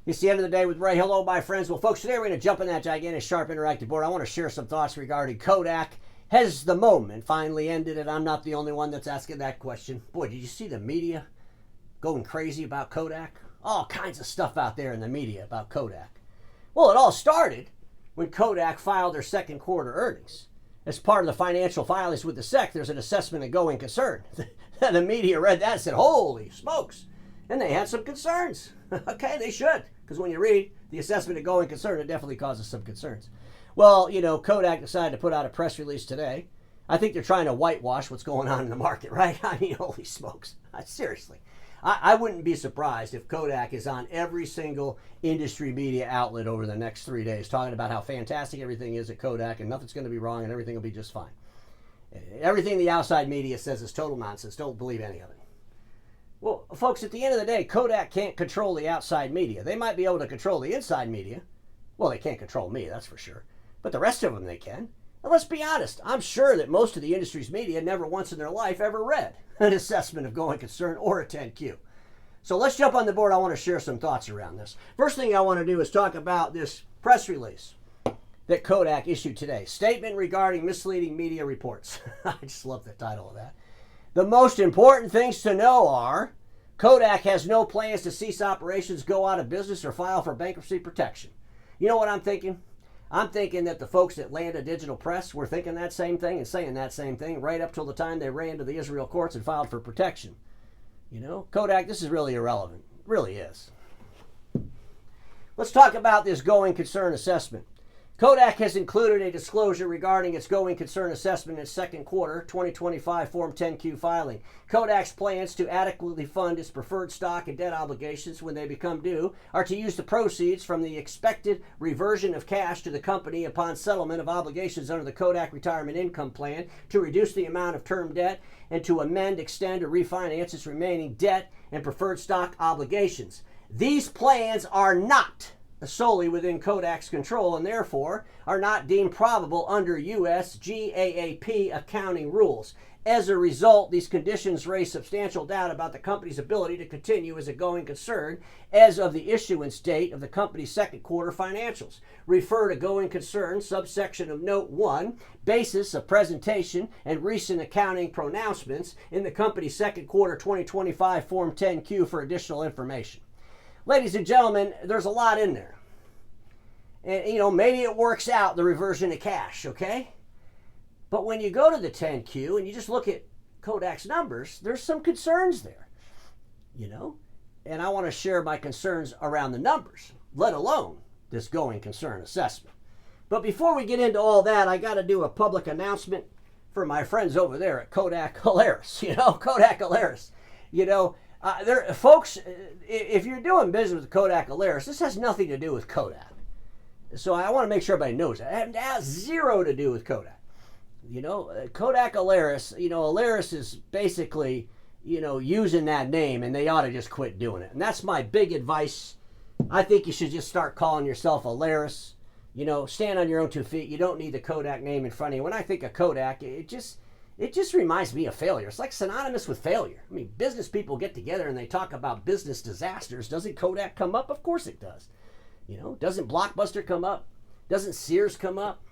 It's the end of the day with Ray. Hello, my friends. Well, folks, today we're going to jump on that gigantic, sharp, interactive board. I want to share some thoughts regarding Kodak. Has the moment finally ended? And I'm not the only one that's asking that question. Boy, did you see the media going crazy about Kodak? All kinds of stuff out there in the media about Kodak. Well, it all started when Kodak filed their second quarter earnings. As part of the financial filings with the SEC, there's an assessment of going concern. The media read that and said, holy smokes. And they had some concerns. Okay, they should. Because when you read the assessment of going concern, it definitely causes some concerns. Well, you know, Kodak decided to put out a press release today. I think they're trying to whitewash what's going on in the market, right? I mean, holy smokes. Seriously. I wouldn't be surprised if Kodak is on every single industry media outlet over the next 3 days talking about how fantastic everything is at Kodak and nothing's going to be wrong and everything will be just fine. Everything the outside media says is total nonsense. Don't believe any of it. Well, folks, at the end of the day, Kodak can't control the outside media. They might be able to control the inside media. Well, they can't control me, that's for sure. But the rest of them they can. And let's be honest, I'm sure that most of the industry's media never once in their life ever read an assessment of going concern or a 10Q. So let's jump on the board. I want to share some thoughts around this. First thing I want to do is talk about this press release that Kodak issued today. Statement regarding misleading media reports. I just love the title of that. The most important things to know are Kodak has no plans to cease operations, go out of business, or file for bankruptcy protection. You know what I'm thinking? I'm thinking that the folks at Landa Digital Press were thinking that same thing and saying that same thing right up till the time they ran to the Israel courts and filed for protection. You know, Kodak, this is really irrelevant. It really is. Let's talk about this going concern assessment. Kodak has included a disclosure regarding its going concern assessment in its second quarter 2025 Form 10Q filing. Kodak's plans to adequately fund its preferred stock and debt obligations when they become due are to use the proceeds from the expected reversion of cash to the company upon settlement of obligations under the Kodak Retirement Income Plan to reduce the amount of term debt and to amend, extend, or refinance its remaining debt and preferred stock obligations. These plans are not solely within Kodak's control and therefore are not deemed probable under U.S. GAAP accounting rules. As a result, these conditions raise substantial doubt about the company's ability to continue as a going concern as of the issuance date of the company's second quarter financials. Refer to going concern, subsection of note 1, basis of presentation and recent accounting pronouncements in the company's second quarter 2025 Form 10Q for additional information. Ladies and gentlemen, there's a lot in there. And, you know, maybe it works out, the reversion of cash, okay? But when you go to the 10Q and you just look at Kodak's numbers, there's some concerns there, you know? And I want to share my concerns around the numbers, let alone this going concern assessment. But before we get into all that, I got to do a public announcement for my friends over there at Kodak Alaris, you know, Kodak Alaris, you know. Folks, if you're doing business with Kodak Alaris, this has nothing to do with Kodak. So I want to make sure everybody knows that. It has zero to do with Kodak. You know, Kodak Alaris, you know, Alaris is basically, you know, using that name and they ought to just quit doing it. And that's my big advice. I think you should just start calling yourself Alaris. You know, stand on your own 2 feet. You don't need the Kodak name in front of you. When I think of Kodak, it just reminds me of failure. It's like synonymous with failure. I mean, business people get together and they talk about business disasters. Doesn't Kodak come up? Of course it does. You know, doesn't Blockbuster come up? Doesn't Sears come up?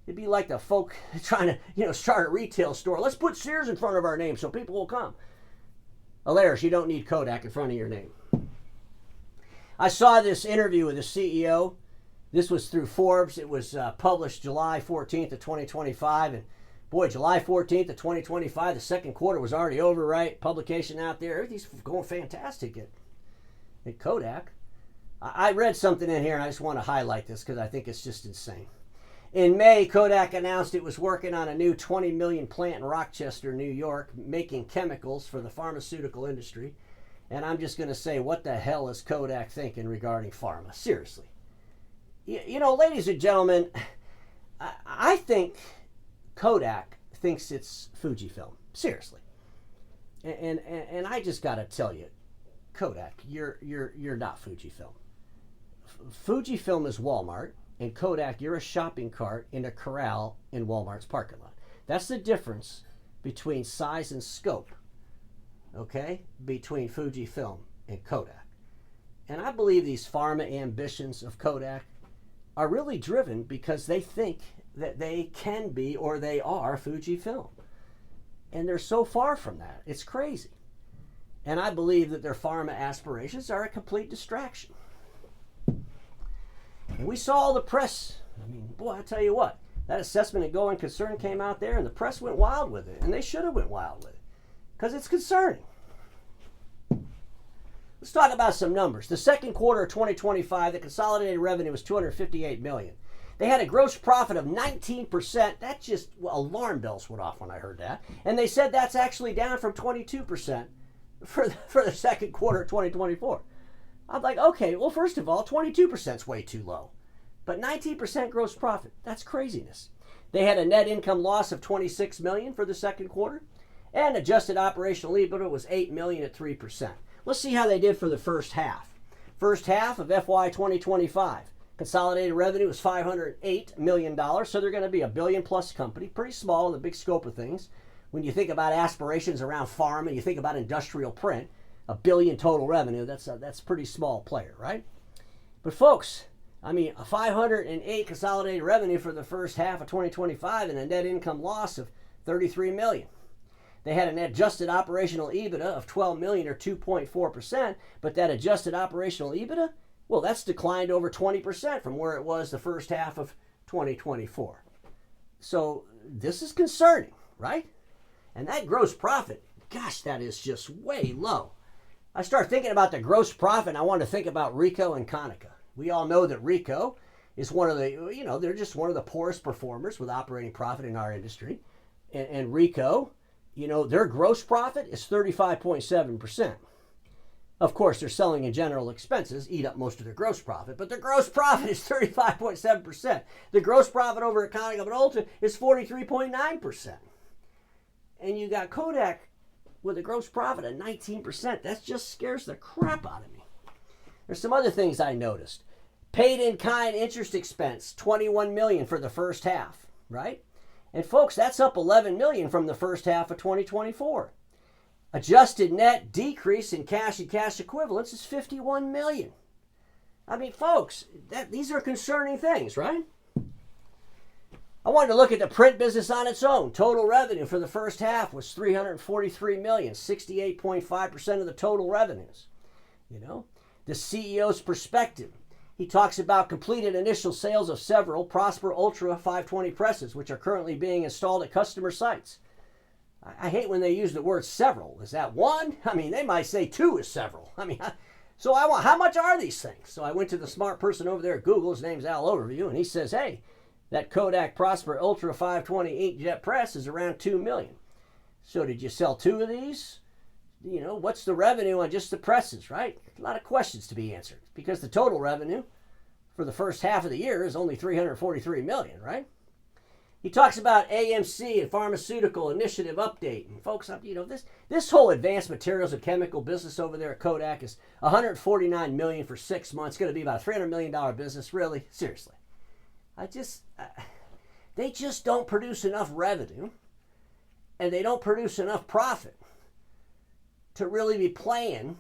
It'd be like the folk trying to, you know, start a retail store. Let's put Sears in front of our name so people will come. Alaris, you don't need Kodak in front of your name. I saw this interview with the CEO. This was through Forbes. It was published July 14th of 2025. And boy, July 14th of 2025, the second quarter was already over, right? Publication out there. Everything's going fantastic at Kodak. I read something in here and I just want to highlight this because I think it's just insane. In May, Kodak announced it was working on a new 20 million plant in Rochester, New York, making chemicals for the pharmaceutical industry. And I'm just going to say, what the hell is Kodak thinking regarding pharma? Seriously. You know, ladies and gentlemen, I think Kodak thinks it's Fujifilm. Seriously. And I just got to tell you, Kodak, you're not Fujifilm. Fujifilm is Walmart, and Kodak, you're a shopping cart in a corral in Walmart's parking lot. That's the difference between size and scope, okay, between Fujifilm and Kodak. And I believe these pharma ambitions of Kodak are really driven because they think that they can be or they are Fujifilm. And they're so far from that. It's crazy. And I believe that their pharma aspirations are a complete distraction. And we saw all the press. I mean, boy, I tell you what, that assessment of going concern came out there and the press went wild with it. And they should have went wild with it because it's concerning. Let's talk about some numbers. The second quarter of 2025, the consolidated revenue was $258 million. They had a gross profit of 19%. That just, well, alarm bells went off when I heard that. And they said that's actually down from 22% for the second quarter of 2024. I'm like, okay, well, first of all, 22% is way too low. But 19% gross profit, that's craziness. They had a net income loss of $26 million for the second quarter. And adjusted operational EBITDA was $8 million at 3%. Let's see how they did for the first half. First half of FY 2025. Consolidated revenue was $508 million, so they're going to be a billion-plus company. Pretty small in the big scope of things. When you think about aspirations around pharma, you think about industrial print, $1 billion total revenue, that's a pretty small player, right? But folks, I mean, a 508 consolidated revenue for the first half of 2025 and a net income loss of $33 million. They had an adjusted operational EBITDA of $12 million or 2.4%, but that adjusted operational EBITDA, well, that's declined over 20% from where it was the first half of 2024. So this is concerning, right? And that gross profit, gosh, that is just way low. I start thinking about the gross profit, and I want to think about Ricoh and Konica. We all know that Ricoh is one of the, they're just one of the poorest performers with operating profit in our industry. And Ricoh, their gross profit is 35.7%. Of course, their selling and general expenses eat up most of their gross profit, but their gross profit is 35.7%. The gross profit over at Kodak Minolta is 43.9%. And you got Kodak with a gross profit of 19%. That just scares the crap out of me. There's some other things I noticed. Paid in kind interest expense, $21 million for the first half, right? And folks, that's up $11 million from the first half of 2024. Adjusted net decrease in cash and cash equivalents is $51 million. I mean, folks, these are concerning things, right? I wanted to look at the print business on its own. Total revenue for the first half was $343 million, 68.5% of the total revenues. The CEO's perspective. He talks about completed initial sales of several Prosper Ultra 520 presses, which are currently being installed at customer sites. I hate when they use the word several. Is that one? I mean, they might say two is several. So how much are these things? So I went to the smart person over there at Google. His name's Al Overview, and he says, hey, that Kodak Prosper Ultra 520 inkjet press is around $2 million. So did you sell two of these? What's the revenue on just the presses, right? A lot of questions to be answered because the total revenue for the first half of the year is only $343 million, right? He talks about AMC and Pharmaceutical initiative update. And folks, this whole advanced materials and chemical business over there at Kodak is $149 million for 6 months. It's going to be about a $300 million business. Really? Seriously. They just don't produce enough revenue and they don't produce enough profit to really be playing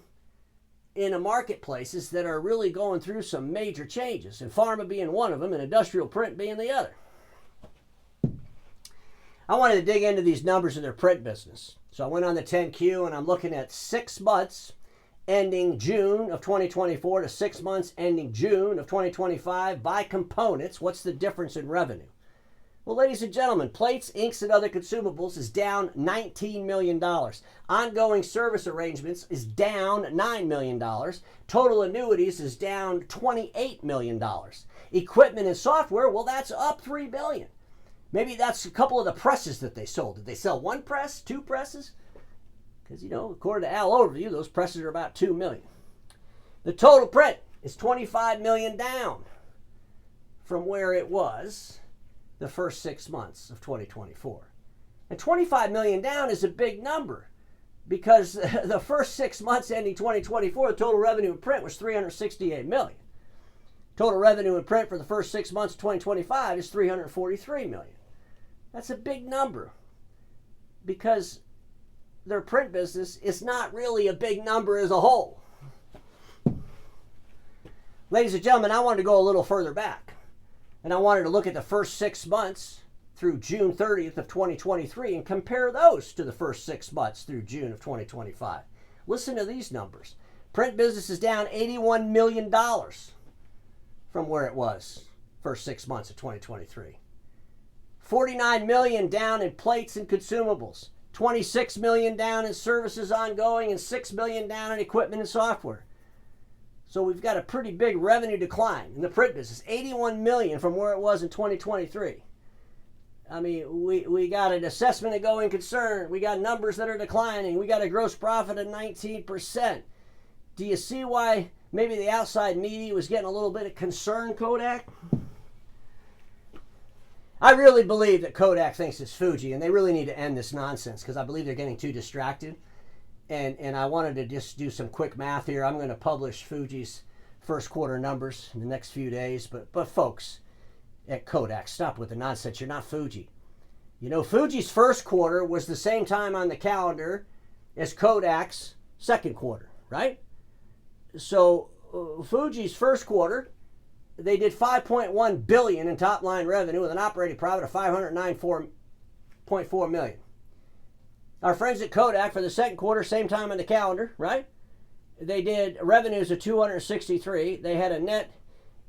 in a marketplaces that are really going through some major changes, and pharma being one of them and industrial print being the other. I wanted to dig into these numbers in their print business. So I went on the 10Q and I'm looking at 6 months ending June of 2024 to 6 months ending June of 2025 by components. What's the difference in revenue? Well, ladies and gentlemen, plates, inks, and other consumables is down $19 million. Ongoing service arrangements is down $9 million. Total annuities is down $28 million. Equipment and software, well, that's up $3 million. Maybe that's a couple of the presses that they sold. Did they sell one press, 2 presses? Because, according to Al Overview, those presses are about $2 million. The total print is $25 million down from where it was the first 6 months of 2024. And $25 million down is a big number because the first 6 months ending 2024, the total revenue in print was $368 million. Total revenue in print for the first 6 months of 2025 is $343 million. That's a big number because their print business is not really a big number as a whole. Ladies and gentlemen, I wanted to go a little further back. And I wanted to look at the first 6 months through June 30th of 2023 and compare those to the first 6 months through June of 2025. Listen to these numbers. Print business is down $81 million from where it was first 6 months of 2023. $49 million down in plates and consumables. $26 million down in services ongoing and $6 million down in equipment and software. So we've got a pretty big revenue decline in the print business. $81 million from where it was in 2023. I mean, we got an assessment of going concern. We got numbers that are declining. We got a gross profit of 19%. Do you see why maybe the outside media was getting a little bit of concern, Kodak? I really believe that Kodak thinks it's Fuji, and they really need to end this nonsense because I believe they're getting too distracted. And I wanted to just do some quick math here. I'm going to publish Fuji's first quarter numbers in the next few days. But folks at Kodak, stop with the nonsense. You're not Fuji. You know, Fuji's first quarter was the same time on the calendar as Kodak's second quarter, right? So Fuji's first quarter, they did $5.1 billion in top line revenue with an operating profit of $509.4 million. Our friends at Kodak for the second quarter, same time on the calendar, right? They did revenues of $263. They had a net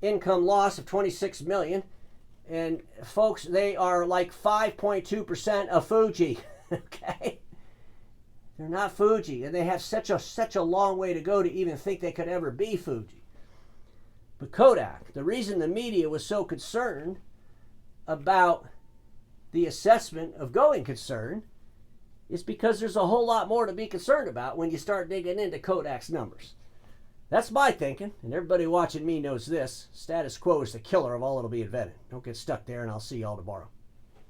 income loss of $26 million. And folks, they are like 5.2% of Fuji, okay? They're not Fuji, and they have such a long way to go to even think they could ever be Fuji. But Kodak, the reason the media was so concerned about the assessment of going concern is because there's a whole lot more to be concerned about when you start digging into Kodak's numbers. That's my thinking, and everybody watching me knows this. Status quo is the killer of all that'll be invented. Don't get stuck there, and I'll see y'all tomorrow.